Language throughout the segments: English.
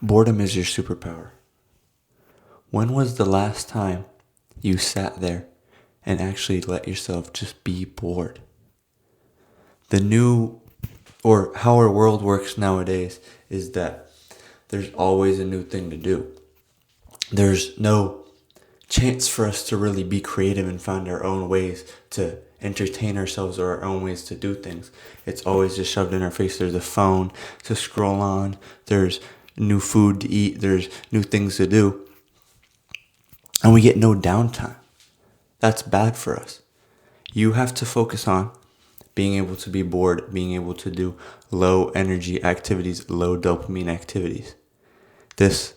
Boredom is your superpower. When was the last time you sat there and actually let yourself just be bored? The new, or how our world works nowadays, is that there's always a new thing to do. There's no chance for us to really be creative and find our own ways to entertain ourselves or our own ways to do things. It's always just shoved in our face. There's a phone to scroll on. There's new food to eat. There's new things to do. And we get no downtime. That's bad for us. You have to focus on being able to be bored, being able to do low energy activities, low dopamine activities. This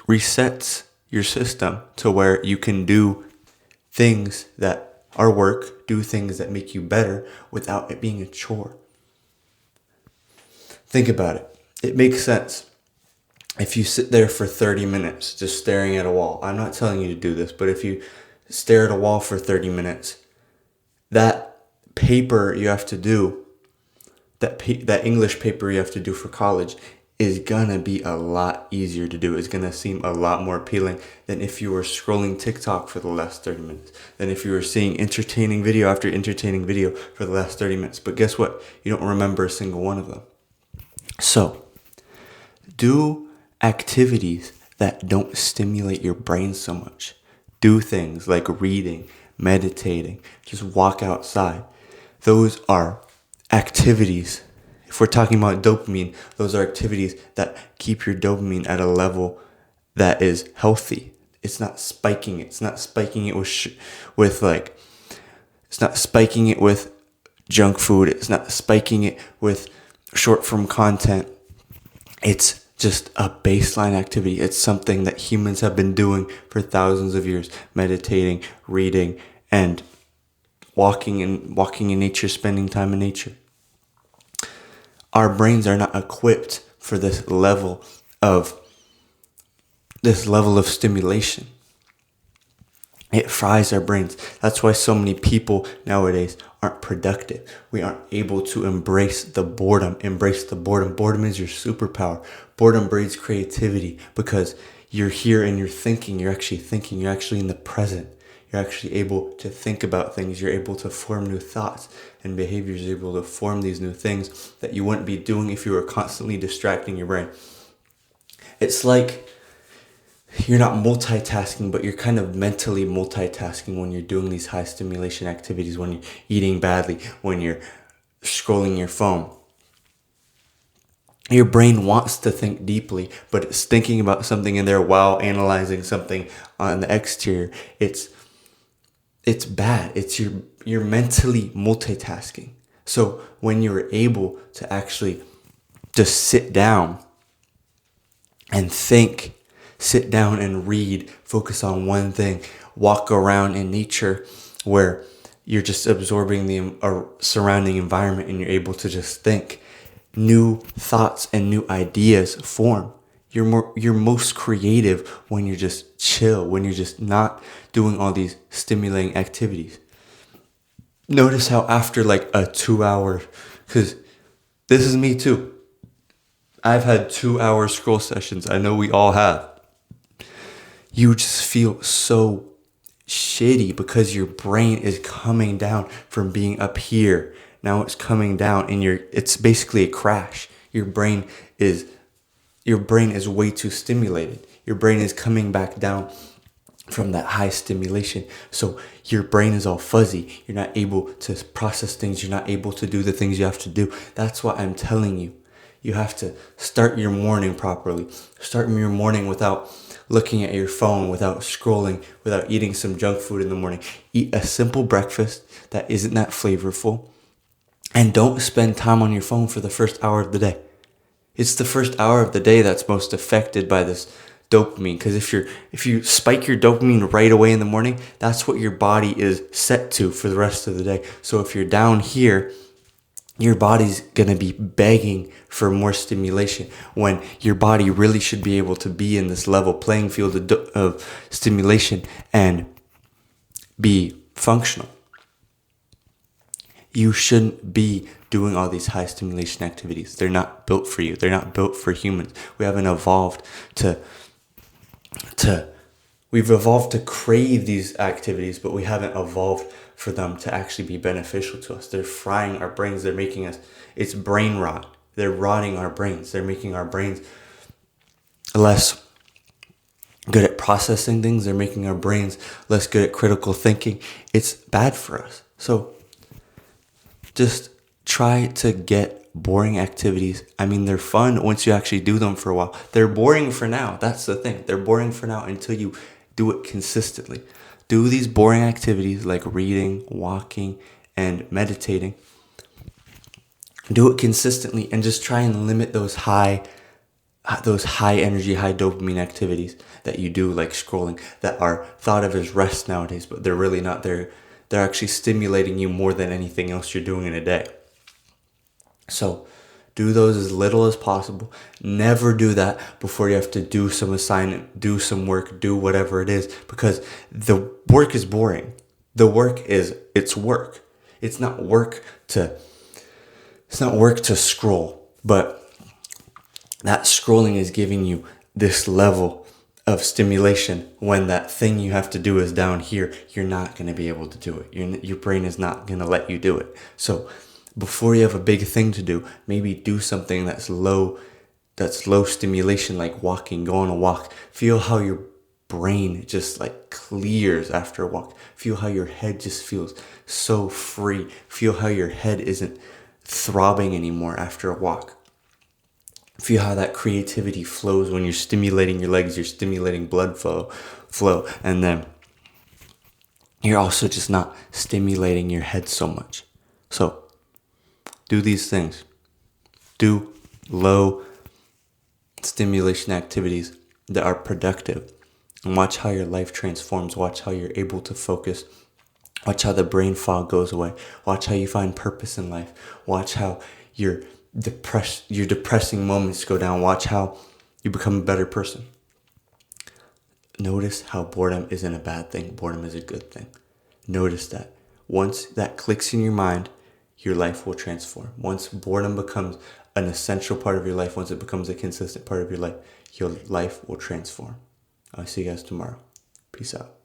resets your system to where you can do things that are work, do things that make you better without it being a chore. Think about it. It makes sense. If you sit there for 30 minutes just staring at a wall, I'm not telling you to do this, but if you stare at a wall for 30 minutes, that paper you have to do, that English paper you have to do for college is gonna be a lot easier to do. It's gonna seem a lot more appealing than if you were scrolling TikTok for the last 30 minutes, than if you were seeing entertaining video after entertaining video for the last 30 minutes. But guess what? You don't remember a single one of them. So, do activities that don't stimulate your brain so much. Do things like reading, meditating, just walk outside. Those are activities. If we're talking about dopamine, those are activities that keep your dopamine at a level that is healthy. It's not spiking it. It's not spiking it it's not spiking it with junk food. It's not spiking it with short form content. It's just a baseline activity. It's something that humans have been doing for thousands of years. Meditating, reading, and walking in nature, spending time in nature. Our brains are not equipped for this level of stimulation. It fries our brains. That's why so many people nowadays aren't productive. We aren't able to embrace the boredom. Boredom is your superpower. Boredom breeds creativity because you're here and you're thinking. You're actually thinking. You're actually in the present. You're actually able to think about things. You're able to form new thoughts and behaviors. You're able to form these new things that you wouldn't be doing if you were constantly distracting your brain. It's like you're not multitasking, but you're kind of mentally multitasking when you're doing these high stimulation activities, when you're eating badly, when you're scrolling your phone. Your brain wants to think deeply, but it's thinking about something in there while analyzing something on the exterior. It's bad. You're mentally multitasking. So when you're able to actually just sit down and think, sit down and read, focus on one thing, walk around in nature where you're just absorbing the surrounding environment and you're able to just think, new thoughts and new ideas form. You're most creative when you're just chill, when you're just not doing all these stimulating activities. Notice how after like a 2 hour, because this is me too. I've had 2 hour scroll sessions. I know we all have. You just feel so shitty because your brain is coming down from being up here. Now it's coming down and it's basically a crash. Your brain is way too stimulated. Your brain is coming back down from that high stimulation. So your brain is all fuzzy. You're not able to process things. You're not able to do the things you have to do. That's what I'm telling you. You have to start your morning properly. Start your morning without looking at your phone, without scrolling, without eating some junk food in the morning. Eat a simple breakfast that isn't that flavorful. And don't spend time on your phone for the first hour of the day. It's the first hour of the day that's most affected by this dopamine. Because if you spike your dopamine right away in the morning, that's what your body is set to for the rest of the day. So if you're down here, your body's going to be begging for more stimulation when your body really should be able to be in this level playing field of stimulation and be functional. You shouldn't be doing all these high stimulation activities. They're not built for you. They're not built for humans. We haven't evolved to we've evolved to crave these activities, but we haven't evolved for them to actually be beneficial to us. They're frying our brains. They're making us, it's brain rot. They're rotting our brains. They're making our brains less good at processing things. They're making our brains less good at critical thinking. It's bad for us. So just try to get boring activities. I mean, they're fun once you actually do them for a while. They're boring for now. That's the thing. They're boring for now until you do it consistently. Do these boring activities like reading, walking, and meditating. Do it consistently and just try and limit those high energy, high dopamine activities that you do, like scrolling, that are thought of as rest nowadays, but they're really not. They're actually stimulating you more than anything else you're doing in a day. So do those as little as possible. Never do that before you have to do some assignment, do some work, do whatever it is, because the work is boring. The work is, it's work. It's not work to scroll, but that scrolling is giving you this level of stimulation. When that thing you have to do is down here, you're not going to be able to do it. Your brain is not going to let you do it. So before you have a big thing to do, maybe do something that's low stimulation, like walking. Go on a walk. Feel how your brain just like clears after a walk. Feel how your head just feels so free. Feel how your head isn't throbbing anymore after a walk. Feel how that creativity flows when you're stimulating your legs. You're stimulating blood flow, and then you're also just not stimulating your head so much. So do these things. Do low stimulation activities that are productive, and watch how your life transforms. Watch how you're able to focus. Watch how the brain fog goes away. Watch how you find purpose in life. Watch how your depressing moments go down. Watch how you become a better person. Notice how boredom isn't a bad thing. Boredom is a good thing. Notice that. Once that clicks in your mind, your life will transform. Once boredom becomes an essential part of your life, once it becomes a consistent part of your life will transform. I'll see you guys tomorrow. Peace out.